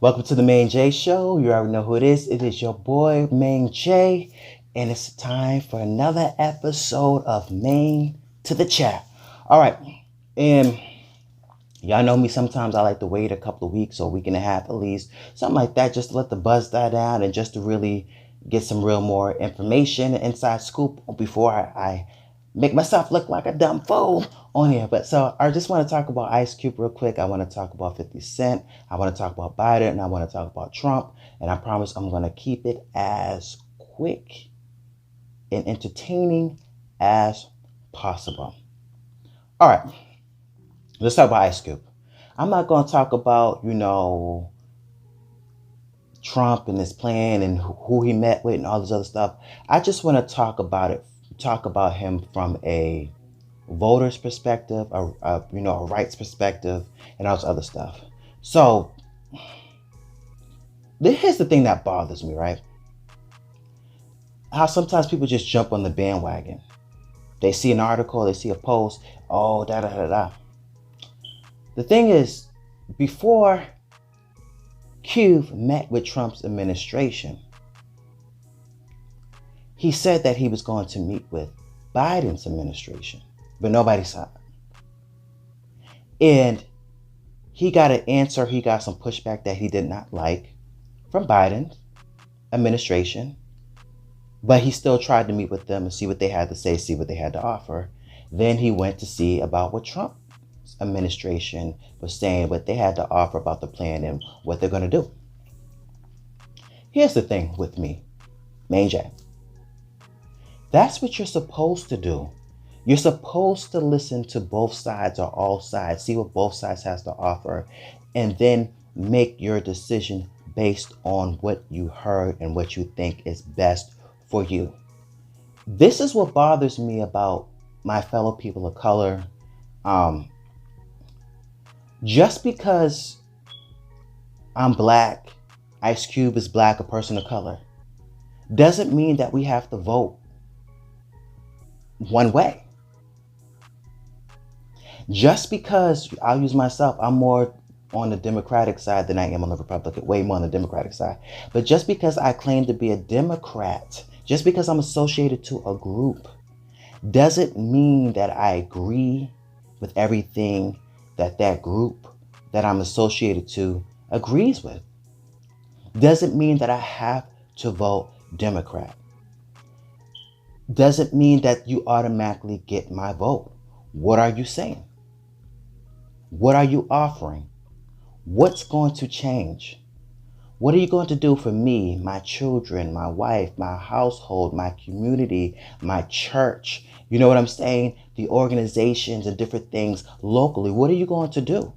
Welcome to the Maine-J Show. You already know who it is. It is your boy, Maine-J, and it's time for another episode of Maine to the Chat. All right, and y'all know me, sometimes I like to wait a couple of weeks or a week and a half at least, something like that, just to let the buzz die down and just to really get some real more information and inside scoop before I make myself look like a dumb fool on here. But so I just want to talk about Ice Cube real quick. I want to talk about 50 Cent. I want to talk about Biden, and I want to talk about Trump. And I promise I'm going to keep it as quick and entertaining as possible. All right, let's talk about Ice Cube. I'm not going to talk about, Trump and his plan and who he met with and all this other stuff. I just want to talk about him from a voter's perspective, a rights perspective, and all this other stuff. So here's the thing that bothers me, right? How sometimes people just jump on the bandwagon. They see an article, they see a post, oh, da da da da. The thing is, before Cube met with Trump's administration, he said that he was going to meet with Biden's administration, but nobody saw it. And he got an answer, he got some pushback that he did not like from Biden's administration, but he still tried to meet with them and see what they had to say, see what they had to offer. Then he went to see about what Trump's administration was saying, what they had to offer about the plan and what they're going to do. Here's the thing with me, Maine-Chat. That's what you're supposed to do. You're supposed to listen to both sides or all sides, see what both sides has to offer, and then make your decision based on what you heard and what you think is best for you. This is what bothers me about my fellow people of color. Just because I'm black, Ice Cube is black, a person of color, doesn't mean that we have to vote one way. Just because, I'll use myself, I'm more on the Democratic side than I am on the Republican, way more on the Democratic side. But just because I claim to be a Democrat, just because I'm associated to a group, doesn't mean that I agree with everything that group that I'm associated to agrees with. Doesn't mean that I have to vote Democrat. Doesn't mean that you automatically get my vote. What are you saying? What are you offering? What's going to change? What are you going to do for me, my children, my wife, my household, my community, my church? You know what I'm saying? The organizations and different things locally. What are you going to do?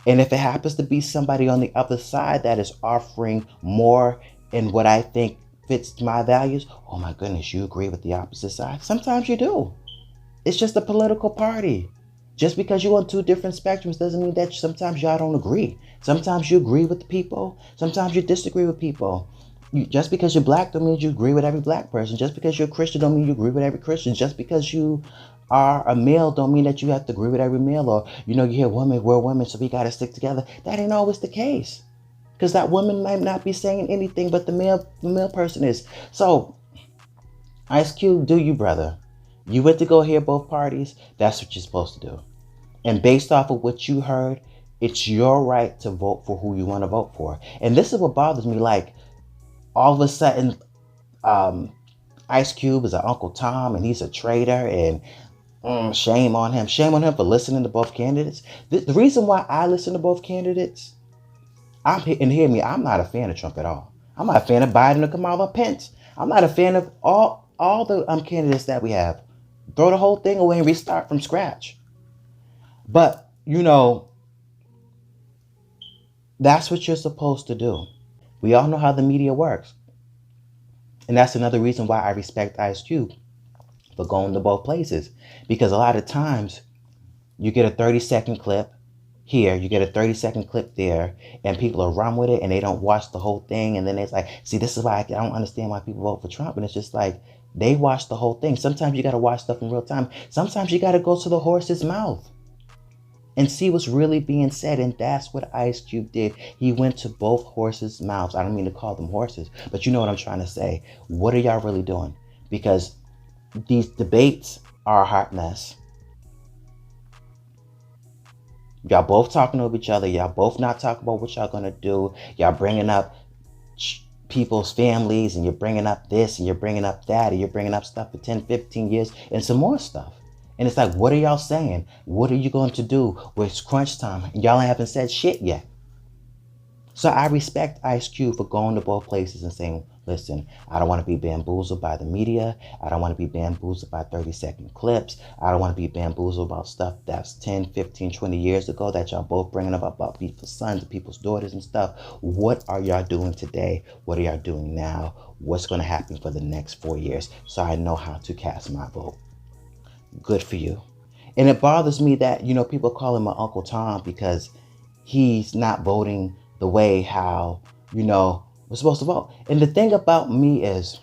And if it happens to be somebody on the other side that is offering more in what I think fits my values, oh my goodness, you agree with the opposite side? Sometimes you do. It's just a political party. Just because you're on two different spectrums doesn't mean that sometimes y'all don't agree. Sometimes you agree with the people. Sometimes you disagree with people. Just because you're black don't mean you agree with every black person. Just because you're a Christian don't mean you agree with every Christian. Just because you are a male don't mean that you have to agree with every male. Or, you hear women, we're women, so we got to stick together. That ain't always the case. Because that woman might not be saying anything, but the male person is. So, Ice Cube, do you, brother? You went to go hear both parties. That's what you're supposed to do. And based off of what you heard, it's your right to vote for who you want to vote for. And this is what bothers me. Like, all of a sudden, Ice Cube is an Uncle Tom and he's a traitor, and shame on him. Shame on him for listening to both candidates. The reason why I listen to both candidates, and hear me, I'm not a fan of Trump at all. I'm not a fan of Biden or Kamala Pence. I'm not a fan of all the candidates that we have. Throw the whole thing away and restart from scratch. But, that's what you're supposed to do. We all know how the media works. And that's another reason why I respect Ice Cube for going to both places. Because a lot of times, you get a 30-second clip here, you get a 30-second clip there, and people are run with it, and they don't watch the whole thing. And then it's like, see, this is why I don't understand why people vote for Trump. And it's just like, they watch the whole thing. Sometimes you got to watch stuff in real time. Sometimes you got to go to the horse's mouth and see what's really being said. And that's what Ice Cube did. He went to both horses' mouths. I don't mean to call them horses, but you know what I'm trying to say. What are y'all really doing? Because these debates are a hot mess. Y'all both talking over each other. Y'all both not talking about what y'all gonna do. Y'all bringing up people's families, and you're bringing up this and you're bringing up that, and you're bringing up stuff for 10, 15 years and some more stuff. And it's like, what are y'all saying? What are you going to do when it's crunch time? And y'all haven't said shit yet. So I respect Ice Cube for going to both places and saying, listen, I don't want to be bamboozled by the media. I don't want to be bamboozled by 30-second clips. I don't want to be bamboozled about stuff that's 10, 15, 20 years ago that y'all both bringing up about people's sons and people's daughters and stuff. What are y'all doing today? What are y'all doing now? What's going to happen for the next 4 years? So I know how to cast my vote. Good for you. And it bothers me that, people call him my Uncle Tom because he's not voting the way how, we're supposed to vote. And the thing about me is,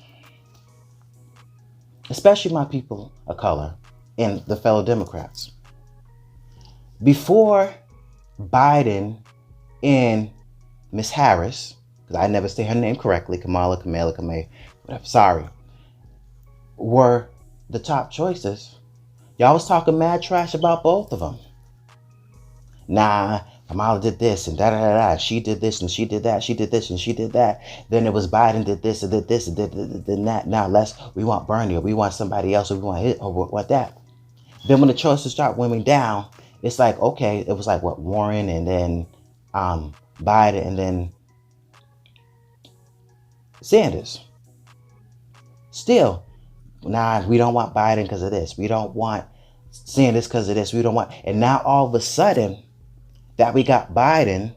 especially my people of color and the fellow Democrats, before Biden and Miss Harris, because I never say her name correctly, Kamala, whatever, sorry, were the top choices, y'all was talking mad trash about both of them. Nah, Kamala did this and da. She did this and she did that. She did this and she did that. Then it was Biden did this and did this and did that. Now we want Bernie, or we want somebody else, or we want it, or what that. Then when the choices start winning down, it's like, okay, it was like what, Warren, and then Biden, and then Sanders. Still, nah, we don't want Biden because of this. We don't want Sanders because of this. We don't want, and now all of a sudden that we got Biden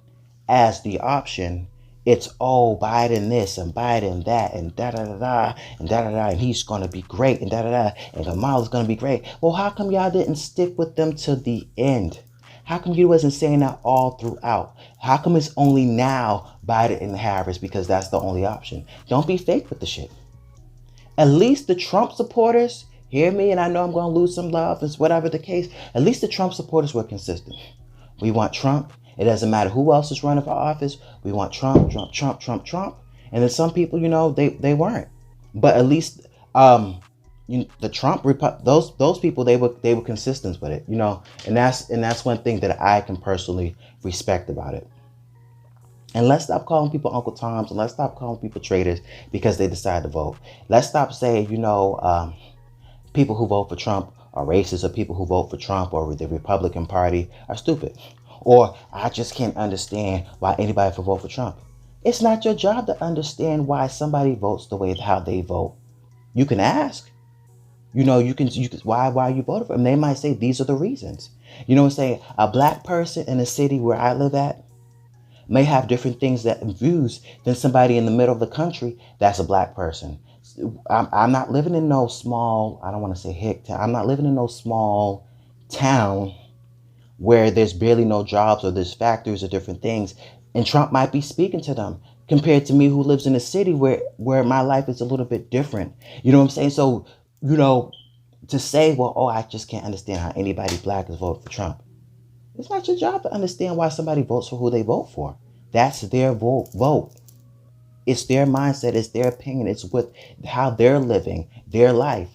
as the option, it's Biden this and Biden that and da and and he's gonna be great and and Kamala's gonna be great. Well, how come y'all didn't stick with them to the end? How come you wasn't saying that all throughout? How come it's only now Biden and Harris because that's the only option? Don't be fake with the shit. At least the Trump supporters, hear me, and I know I'm gonna lose some love, it's whatever the case. At least the Trump supporters were consistent. We want Trump. It doesn't matter who else is running for office. We want Trump. And then some people, they weren't. But at least the Trump those people, they were consistent with it, and that's one thing that I can personally respect about it. And let's stop calling people Uncle Toms, and let's stop calling people traitors because they decide to vote. Let's stop saying, people who vote for Trump are racist, or people who vote for Trump or the Republican Party are stupid. Or I just can't understand why anybody would vote for Trump. It's not your job to understand why somebody votes the way how they vote. You can ask. You can why you voted for them. They might say these are the reasons. Say a black person in a city where I live at may have different things and views than somebody in the middle of the country that's a black person. I'm not living in no small, I don't want to say hick town. I'm not living in no small town where there's barely no jobs or there's factories or different things. And Trump might be speaking to them compared to me who lives in a city where my life is a little bit different. You know what I'm saying? So, to say, well, I just can't understand how anybody black is voting for Trump. It's not your job to understand why somebody votes for who they vote for. That's their vote. It's their mindset. It's their opinion. It's with how they're living their life.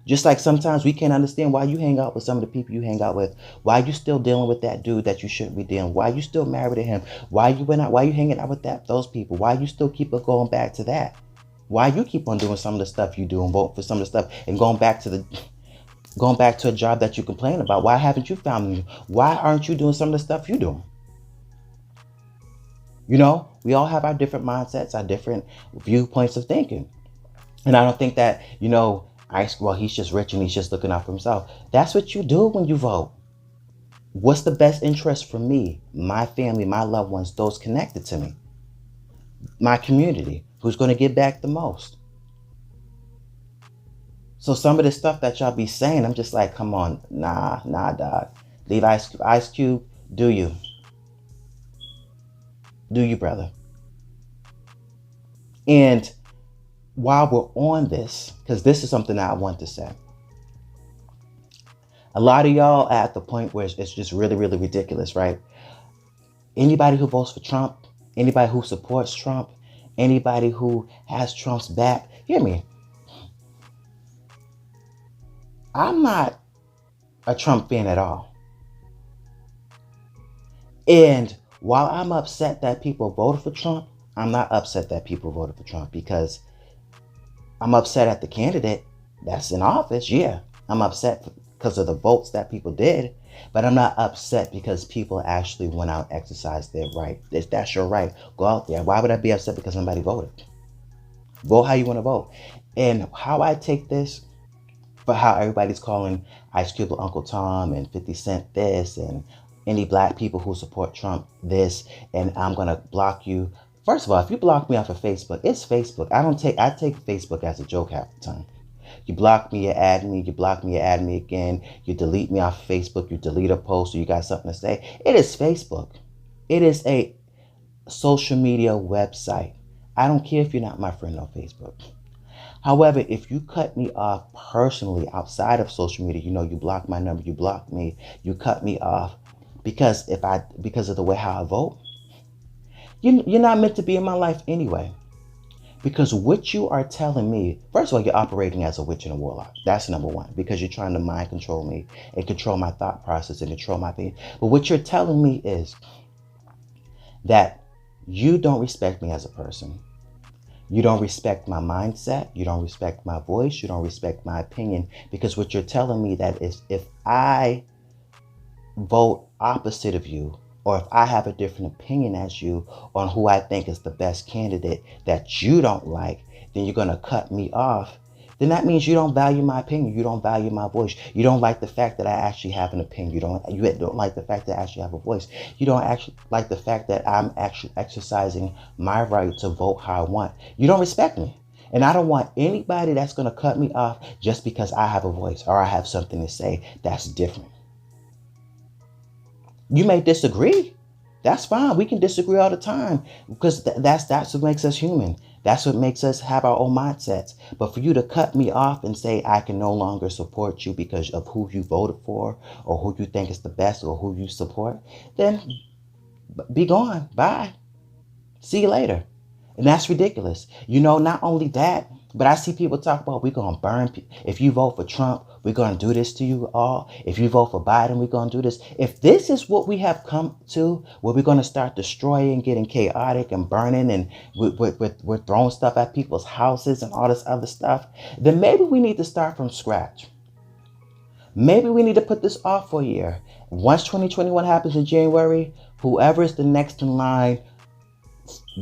Just like sometimes we can't understand why you hang out with some of the people you hang out with. Why you still dealing with that dude that you shouldn't be dealing with? Why you still married to him? Why you hanging out with those people? Why you still keep going back to that? Why you keep on doing some of the stuff you do and vote for some of the stuff and going back to a job that you complain about? Why haven't you found them? Why aren't you doing some of the stuff you do? We all have our different mindsets, our different viewpoints of thinking. And I don't think that, he's just rich and he's just looking out for himself. That's what you do when you vote. What's the best interest for me, my family, my loved ones, those connected to me, my community, who's going to give back the most? So some of the stuff that y'all be saying, I'm just like, come on, nah, dog. Leave Ice Cube, do you, brother? And while we're on this, because this is something that I want to say, A lot of y'all at the point where it's just really, really ridiculous, right? Anybody who votes for Trump, anybody who supports Trump, anybody who has Trump's back, hear me. I'm not a Trump fan at all. And while I'm upset that people voted for Trump, I'm not upset that people voted for Trump because I'm upset at the candidate that's in office. Yeah, I'm upset because of the votes that people did, but I'm not upset because people actually went out and exercised their right. That's your right. Go out there. Why would I be upset because somebody voted? Vote how you want to vote. And how I take this, but how everybody's calling Ice Cube Uncle Tom and 50 Cent this and any black people who support Trump this, and I'm gonna block you. First of all, if you block me off of Facebook, it's Facebook. I take Facebook as a joke half the time. You block me, you add me, you block me, you add me again, you delete me off Facebook, you delete a post or you got something to say. It is Facebook. It is a social media website. I don't care if you're not my friend on Facebook. However, if you cut me off personally outside of social media, you block my number, you block me, you cut me off because of the way how I vote, you're not meant to be in my life anyway. Because what you are telling me, first of all, you're operating as a witch and a warlock. That's number one, because you're trying to mind control me and control my thought process and control my being. But what you're telling me is that you don't respect me as a person. You don't respect my mindset. You don't respect my voice. You don't respect my opinion. Because what you're telling me that is if I vote opposite of you, or if I have a different opinion as you on who I think is the best candidate that you don't like, then you're going to cut me off. Then that means you don't value my opinion. You don't value my voice. You don't like the fact that I actually have an opinion. You don't like the fact that I actually have a voice. You don't actually like the fact that I'm actually exercising my right to vote how I want. You don't respect me. And I don't want anybody that's going to cut me off just because I have a voice or I have something to say that's different. You may disagree. That's fine. We can disagree all the time because that's what makes us human. That's what makes us have our own mindsets. But for you to cut me off and say I can no longer support you because of who you voted for or who you think is the best or who you support, then be gone. Bye. See you later. And that's ridiculous. Not only that, but I see people talk about we're going to burn people. If you vote for Trump, we're going to do this to you all. If you vote for Biden, we're going to do this. If this is what we have come to, where we're going to start destroying, getting chaotic and burning, and we're throwing stuff at people's houses and all this other stuff, then maybe we need to start from scratch. Maybe we need to put this off for a year. Once 2021 happens in January, whoever is the next in line,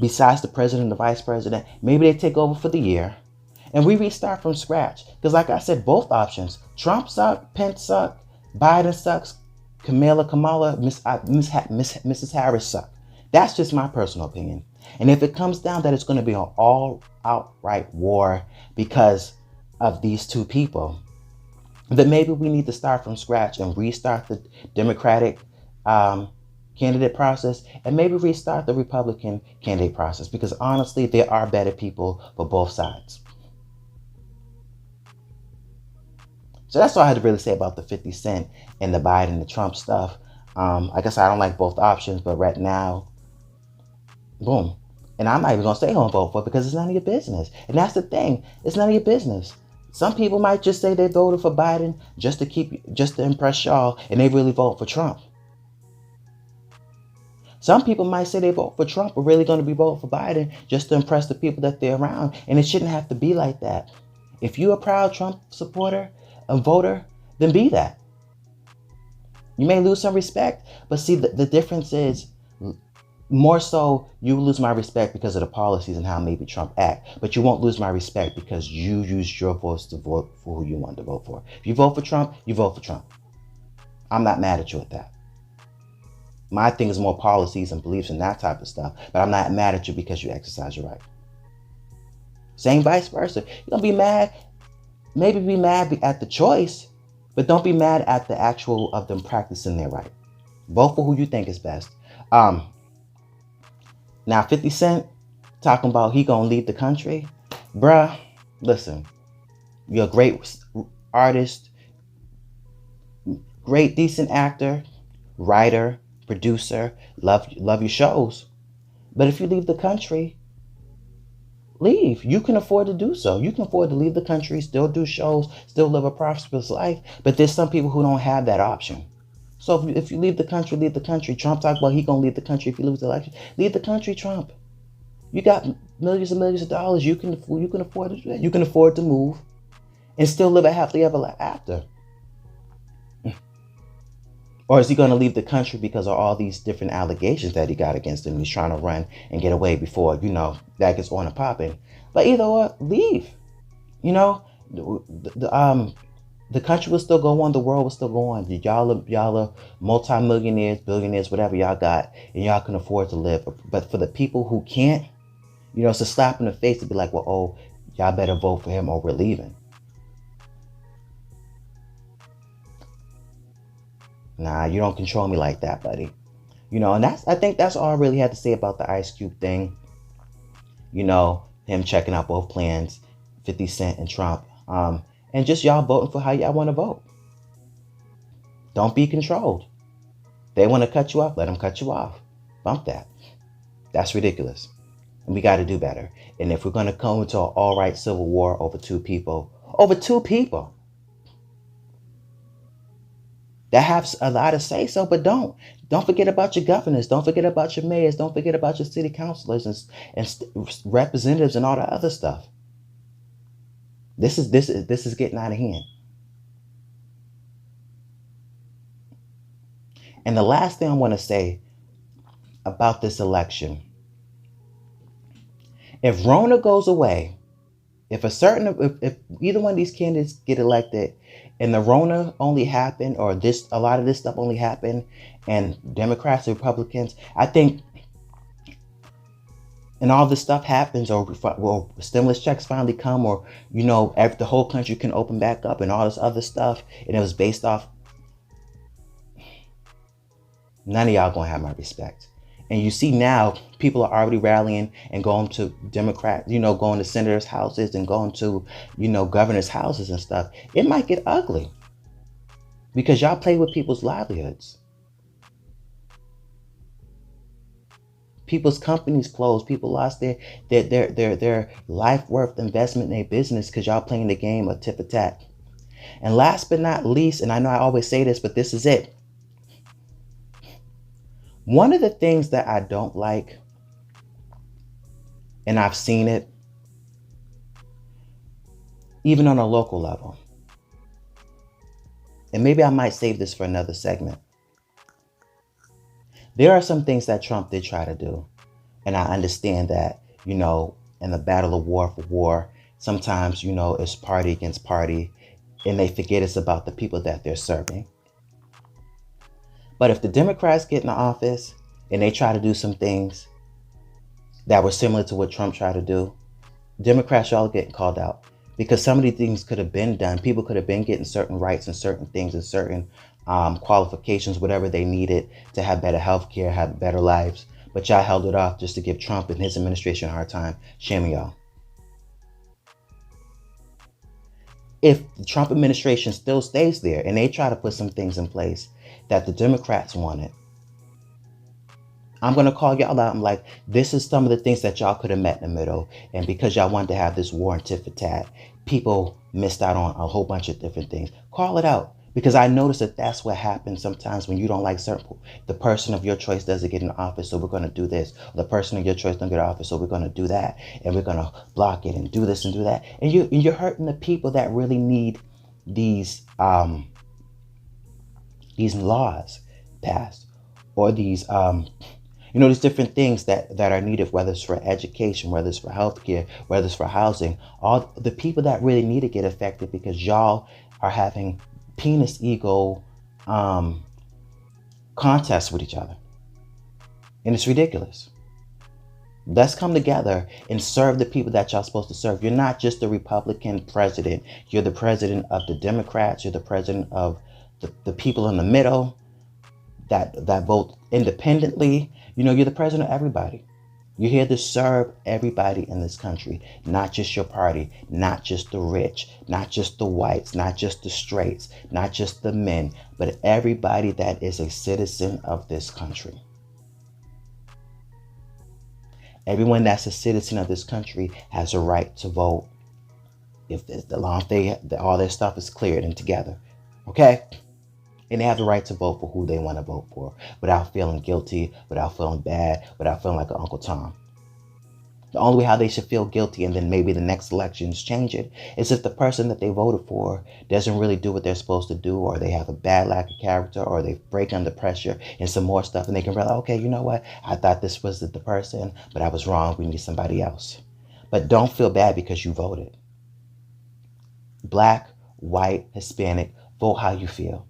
besides the president and the vice president, maybe they take over for the year and we restart from scratch. Because like I said, both options, Trump sucks, Pence sucks, Biden sucks, Kamala, Mrs. Harris sucks. That's just my personal opinion. And if it comes down that it's going to be an all outright war because of these two people, then maybe we need to start from scratch and restart the Democratic candidate process and maybe restart the Republican candidate process, because honestly, there are better people for both sides. So that's all I had to really say about the 50 Cent and the Biden and the Trump stuff. I guess I don't like both options, but right now, boom. And I'm not even going to stay home and vote for it because it's none of your business. And that's the thing. It's none of your business. Some people might just say they voted for Biden just to impress y'all, and they really vote for Trump. Some people might say they vote for Trump, but really going to be voting for Biden just to impress the people that they're around. And it shouldn't have to be like that. If you're a proud Trump supporter, a voter, then be that. You may lose some respect, but see, the difference is more so you lose my respect because of the policies and how maybe Trump act, but you won't lose my respect because you used your voice to vote for who you wanted to vote for. If you vote for Trump, you vote for Trump. I'm not mad at you at that. My thing is more policies and beliefs and that type of stuff, but I'm not mad at you because you exercise your right. Same vice versa. You're going to be mad, maybe be mad at the choice, but don't be mad at the actual of them practicing their right. Vote for who you think is best. Now 50 Cent talking about he gonna lead the country. Bruh, listen, you're a great artist. Great, decent actor, writer, producer, love your shows. But if you leave the country, leave. You can afford to do so. You can afford to leave the country, still do shows, still live a prosperous life. But there's some people who don't have that option. So if you leave the country, leave the country. Trump talked about he gonna leave the country if he loses the election. Leave the country, Trump. You got millions and millions of dollars. You can afford to do that. You can afford to move and still live a happily ever after. Or is he going to leave the country because of all these different allegations that he got against him? He's trying to run and get away before, that gets on and popping. But either or, leave. You know, the country will still go on. The world will still go on. Y'all are multimillionaires, billionaires, whatever y'all got, and y'all can afford to live. But for the people who can't, it's a slap in the face to be like, well, oh, y'all better vote for him or we're leaving. Nah, you don't control me like that, buddy. And I think that's all I really had to say about the Ice Cube thing. Him checking out both plans, 50 Cent and Trump. And just y'all voting for how y'all want to vote. Don't be controlled. They want to cut you off, let them cut you off. Bump that. That's ridiculous. And we got to do better. And if we're going to come into an all-right civil war over two people that have a lot to say so, but don't forget about your governors, don't forget about your mayors, don't forget about your city councilors and representatives and all the other stuff. This is getting out of hand. And the last thing I want to say about this election, if Rona goes away, if either one of these candidates get elected and the Rona only happened, or a lot of this stuff only happened, and Democrats and Republicans, I think, and all this stuff happens, or stimulus checks finally come, or, the whole country can open back up and all this other stuff, and it was based off, none of y'all gonna have my respect. And you see now, people are already rallying and going to Democrats, going to senators' houses and going to, governors' houses and stuff. It might get ugly because y'all play with people's livelihoods. People's companies closed. People lost their life worth investment in their business because y'all playing the game of tit for tat. And last but not least, and I know I always say this, but this is it. One of the things that I don't like, and I've seen it, even on a local level, and maybe I might save this for another segment. There are some things that Trump did try to do, and I understand that, in the battle of war for war, sometimes, it's party against party, and they forget it's about the people that they're serving. But if the Democrats get in the office and they try to do some things that were similar to what Trump tried to do, Democrats, y'all are getting called out. Because some of these things could have been done. People could have been getting certain rights and certain things and certain qualifications, whatever they needed to have better health care, have better lives. But y'all held it off just to give Trump and his administration a hard time. Shame on y'all. If the Trump administration still stays there and they try to put some things in place that the Democrats wanted, I'm going to call y'all out. I'm like, this is some of the things that y'all could have met in the middle. And because y'all wanted to have this war and tit for tat, people missed out on a whole bunch of different things. Call it out. Because I notice that that's what happens sometimes when you don't like the person of your choice doesn't get in office, so we're going to do this. The person of your choice doesn't get in office, so we're going to do that. And we're going to block it and do this and do that. And you're hurting the people that really need these laws passed, or these these different things that are needed, whether it's for education, whether it's for healthcare, whether it's for housing, all the people that really need to get affected, because y'all are having penis ego contests with each other. And it's ridiculous. Let's come together and serve the people that y'all supposed to serve. You're not just the Republican president. You're the president of the Democrats. You're the president of the people in the middle that vote independently. You're the president of everybody. You're here to serve everybody in this country, not just your party, not just the rich, not just the whites, not just the straights, not just the men, but everybody that is a citizen of this country. Everyone that's a citizen of this country has a right to vote if the long all their stuff is cleared and together. Okay? And they have the right to vote for who they want to vote for without feeling guilty, without feeling bad, without feeling like an Uncle Tom. The only way how they should feel guilty and then maybe the next elections change it is if the person that they voted for doesn't really do what they're supposed to do, or they have a bad lack of character, or they break under pressure and some more stuff, and they can realize, okay, you know what? I thought this was the person, but I was wrong. We need somebody else. But don't feel bad because you voted. Black, white, Hispanic, vote how you feel.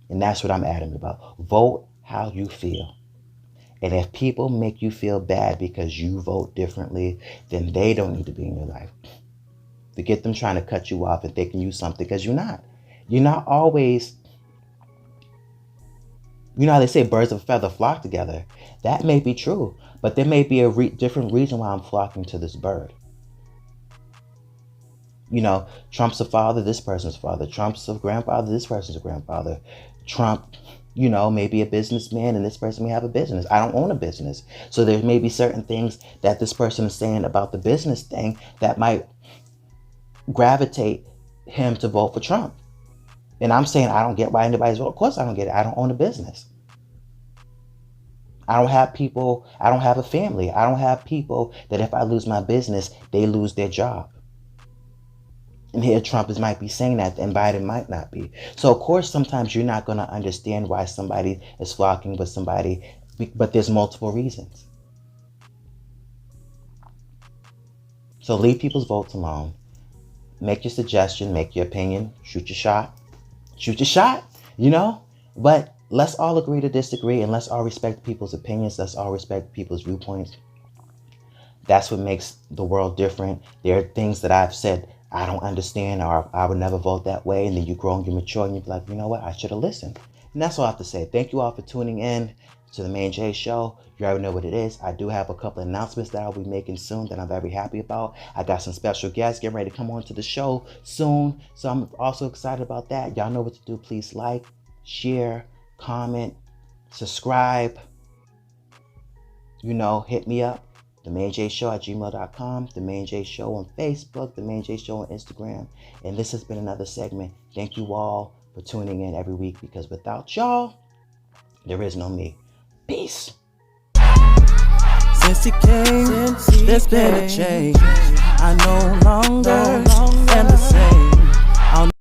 And that's what I'm adamant about. Vote how you feel. And if people make you feel bad because you vote differently, then they don't need to be in your life. Forget them trying to cut you off and thinking you something, because you're not. You're not always, you know how they say birds of a feather flock together. That may be true, but there may be a different reason why I'm flocking to this bird. You know, Trump's a father, this person's father. Trump's a grandfather, this person's a grandfather. Trump, you know, may be a businessman and this person may have a business. I don't own a business. So there may be certain things that this person is saying about the business thing that might gravitate him to vote for Trump. And I'm saying I don't get why anybody's voting. Of course I don't get it. I don't own a business. I don't have people, I don't have a family. I don't have people that if I lose my business, they lose their job. And here Trump might be saying that, and Biden might not be. So, of course, sometimes you're not going to understand why somebody is flocking with somebody, but there's multiple reasons. So leave people's votes alone. Make your suggestion, make your opinion, shoot your shot. Shoot your shot, you know? But let's all agree to disagree, and let's all respect people's opinions. Let's all respect people's viewpoints. That's what makes the world different. There are things that I've said I don't understand, or I would never vote that way. And then you grow and you mature and you're like, you know what? I should have listened. And that's all I have to say. Thank you all for tuning in to the Maine-Chat show. You already know what it is. I do have a couple of announcements that I'll be making soon that I'm very happy about. I got some special guests getting ready to come on to the show soon. So I'm also excited about that. Y'all know what to do. Please like, share, comment, subscribe. You know, hit me up. The Maine-Chat Show at gmail.com, The Maine-Chat Show on Facebook, The Maine-Chat Show on Instagram. And this has been another segment. Thank you all for tuning in every week, because without y'all, there is no me. Peace. Since he came, there's been a change. I no longer am the same.